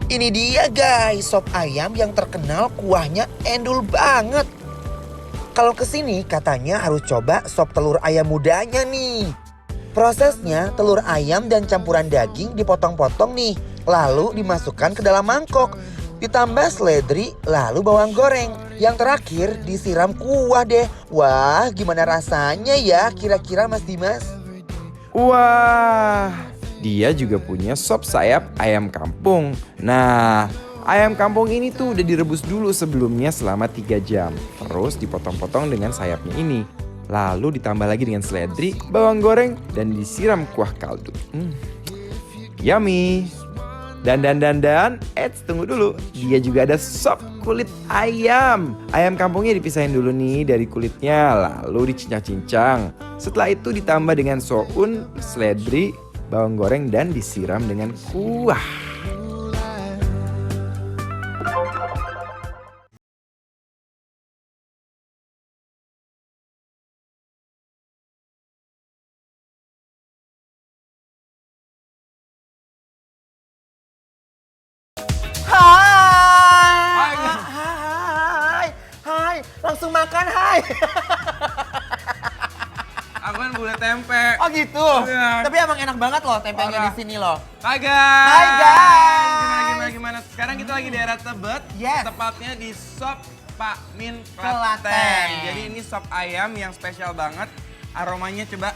Ini dia guys, sop ayam yang terkenal kuahnya endul banget. Kalau kesini katanya harus coba sop telur ayam mudanya nih. Prosesnya telur ayam dan campuran daging dipotong-potong nih. Lalu dimasukkan ke dalam mangkok. Ditambah seledri lalu bawang goreng. Yang terakhir disiram kuah deh. Wah gimana rasanya ya kira-kira Mas Dimas? Wah, dia juga punya sop sayap ayam kampung. Nah, ayam kampung ini tuh udah direbus dulu sebelumnya selama 3 jam. Terus dipotong-potong dengan sayapnya ini. Lalu ditambah lagi dengan seledri, bawang goreng, dan disiram kuah kaldu. Yummy. Dan, tunggu dulu. Dia juga ada sop kulit ayam. Ayam kampungnya dipisahin dulu nih dari kulitnya, lalu dicincang-cincang. Setelah itu ditambah dengan soun, seledri, bawang goreng, dan disiram dengan kuah. Hai, langsung makan hai. Aku kan bule tempe. Oh gitu. Iya. Tapi emang enak banget loh tempenya Parah. di sini loh. Hai guys. Hai guys. Gimana? Sekarang kita lagi di daerah Tebet. Yes. Tepatnya di Sop Pak Min Klaten. Klaten. Jadi ini sop ayam yang spesial banget. Aromanya coba.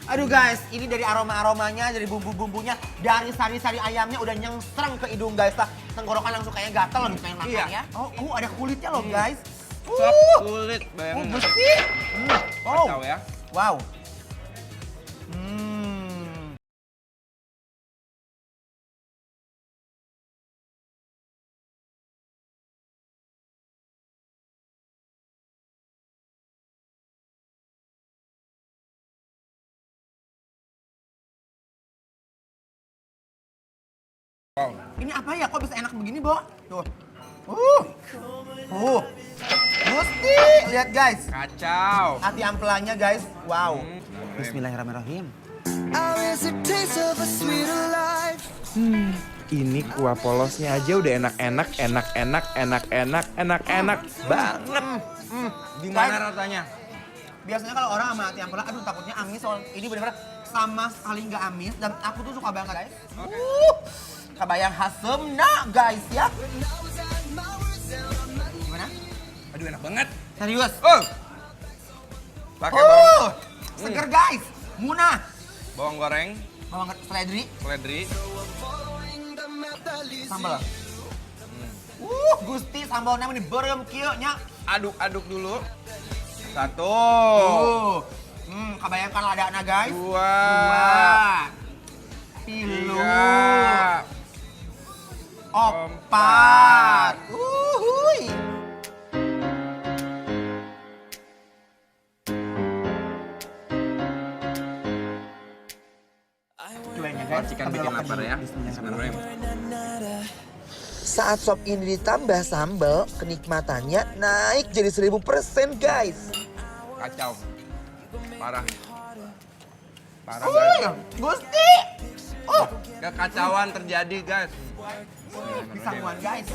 Aduh guys, ini dari aroma-aromanya, dari bumbu-bumbunya, dari sari-sari ayamnya udah nyengsreng ke hidung guys lah. Tenggorokan langsung kayak gatel gitu pengen makan Iya. ya. Oh, ada kulitnya loh guys. Sop kulit, bayangin. Bersih. Kacau ya. Wow. Wow. Ini apa ya? Kok bisa enak begini, Bo? Tuh. Gusti, lihat guys. Kacau. Hati ampelanya guys. Wow. Bismillahirrahmanirrahim. Ini kuah polosnya aja udah enak banget. Gimana rasanya? Biasanya kalau orang sama hati ampela, aduh takutnya amis. Soal ini benar-benar sama sekali nggak amis. Dan aku tuh suka banget guys. Kabayang hasemna guys ya. Gimana? Aduh enak banget. Serius? Pakai bawang, Seger guys. Munah. bawang goreng, Bawang seledri, seledri. sambal. Gusti sambalnya ini berem kieu nya. Aduk-aduk dulu. Satu. Kabayangkan ladana guys. Dua. Tilu. Tiga. Opat. Uhuy. Cuennya guys. Racikan bikin lapar ya. Bismillahirrahmanirrahim. Saat sop ini ditambah sambal, kenikmatannya naik jadi 1000% guys. Kacau. Parah. Parah Oh, guys. Gusti. Kekacauan terjadi guys. Pisangwan guys.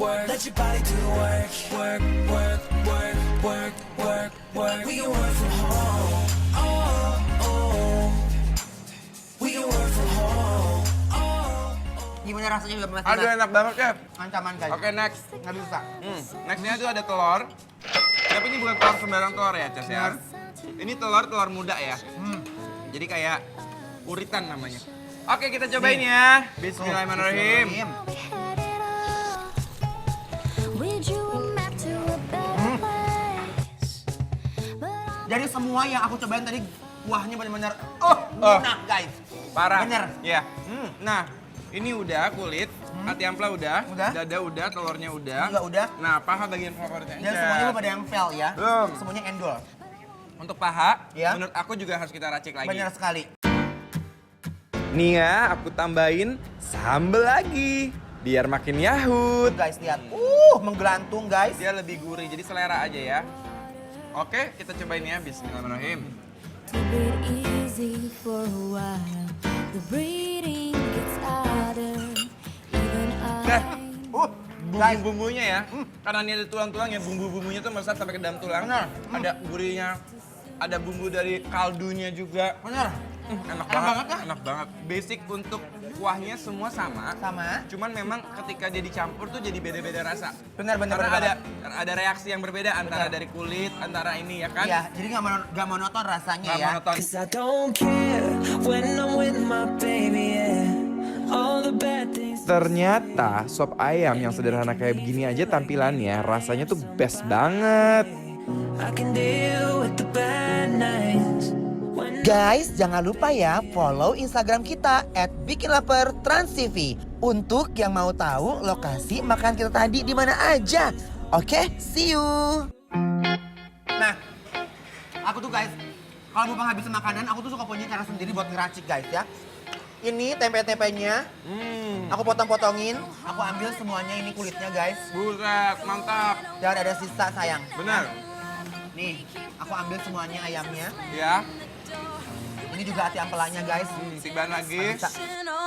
Let your body do the work. We can work from home. We can work from home. Gimana rasanya juga Mas? Aduh enak banget ya. Ancaman guys. Oke next. Nggak bisa. Nextnya tuh ada telur. Tapi ini bukan telur sembarang telur ya Ces ya. Ini telur muda ya. Jadi kayak uritan namanya. Oke kita cobain ya. Bismillahirrahmanirrahim. Jadi semua yang aku cobain tadi kuahnya benar-benar lunak guys. Parah. Bener. Ya. Nah ini udah kulit, hati ampela udah, Udah. dada udah, telurnya udah. Juga udah. Nah paha bagian favoritnya. Dan Ces. semuanya belum ada yang fail ya. Belum. Semuanya endol. Untuk paha, Ya. menurut aku juga harus kita racik lagi. Benar sekali. Nih ya, aku tambahin sambal lagi. Biar makin yahut. Guys lihat. Menggelantung guys. Dia lebih gurih, jadi selera aja ya. Oke, kita cobain ya. Bismillahirrahmanirrahim. to breathe easy for a while. The breathing gets harder. Even Nah, I bumbu-bumbunya ya, karena ini ada tulang-tulang ya, bumbu-bumbunya tuh meresap sampai ke dalam tulang. Ada gurihnya, ada bumbu dari kaldunya juga. Bener. Enak banget banget, ya? enak banget. Basic untuk kuahnya semua sama. Sama. Cuman memang ketika dia dicampur tuh jadi beda-beda rasa. Bener. Karena ada reaksi yang berbeda antara dari kulit, antara ini ya kan. Iya, jadi nggak monoton rasanya Nggak ya. monoton. Cause I don't care when I'm with my baby, yeah. All the bad things. Ternyata sop ayam yang sederhana kayak begini aja tampilannya rasanya tuh best banget. I can deal with the bad nights. Guys, jangan lupa ya follow Instagram kita @bikinlapertransTV untuk yang mau tahu lokasi makan kita tadi di mana aja. Oke, see you. Nah, aku tuh guys, kalau mau penghabisan makanan, aku tuh suka punya cara sendiri buat ngeracik guys ya. Ini tempe-tempenya, aku potong-potongin, aku ambil semuanya ini kulitnya guys. Buset, mantap. Jangan ada sisa sayang. Benar. Nih, aku ambil semuanya ayamnya. Ya. Ini juga hati ampelanya guys. Tibain lagi. Bisa.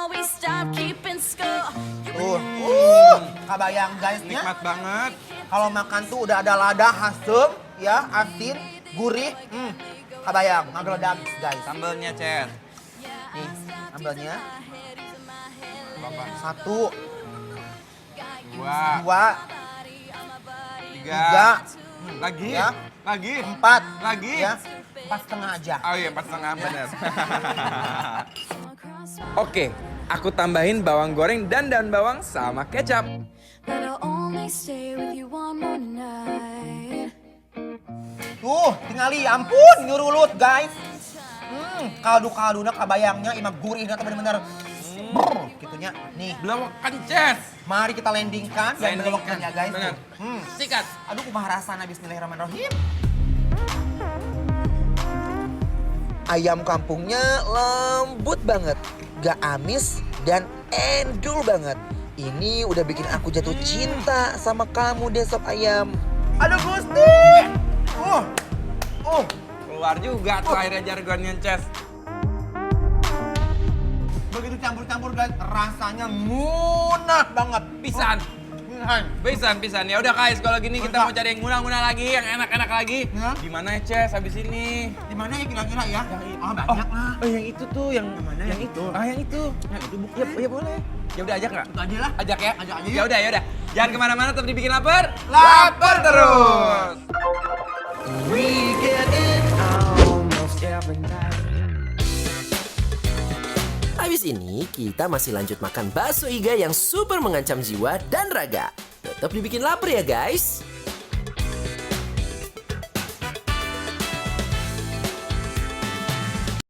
always stop keeping score. Tuh, kabayang guys ya. Nikmat banget. Kalau makan tuh udah ada lada asem, ya, asin, gurih. Kabayang, ngageledak guys. Sambelnya, Cer. Nih, ambilnya. Bapak. 1, Dua, 2, tiga. 3, Lagi. Ya. Lagi. 4, Lagi. ya. 4,5 aja. Oh iya, 4,5 bener. Oke, aku tambahin bawang goreng dan daun bawang sama kecap. But I'll only stay with you one more night. Tuh, tingali, ampun, nyurulut guys. Kaldu-kalduna kabayangnya imah gurihnya tuh bener-bener. Gitunya. Nih, Belawak kences. mari kita landingkan dan Landingkan. belokkan ya guys. Bener. Tuh. Sikat. Aduh, kumaha rasana bismillahirrahmanirrahim. Ayam kampungnya lembut banget, gak amis dan endul banget. Ini udah bikin aku jatuh cinta sama kamu deh sop ayam. Aduh Gusti. Keluar juga tuh airnya jargonnya, Ces. Begitu campur-campur guys, rasanya munah banget. Pisan. Pisan. Ya udah guys, kalau gini kita mau cari yang murah-murah lagi, yang enak-enak lagi. Ya. Di mana ya, Ces, habis ini? Di mana ya kira-kira ya? Oh, banyak lah. Oh, yang itu tuh, yang mana? yang itu. Ah, yang itu. Yang itu bukan. Ya boleh. Ya udah ajak nggak? Itu aja lah. Ajak ya? Ajak aja yuk. Ya udah, ya udah. Jangan kemana-mana, tetap dibikin lapar. Lapar terus. We get it almost every night. Habis ini kita masih lanjut makan bakso iga yang super mengancam jiwa dan raga. Tetap dibikin lapar ya guys.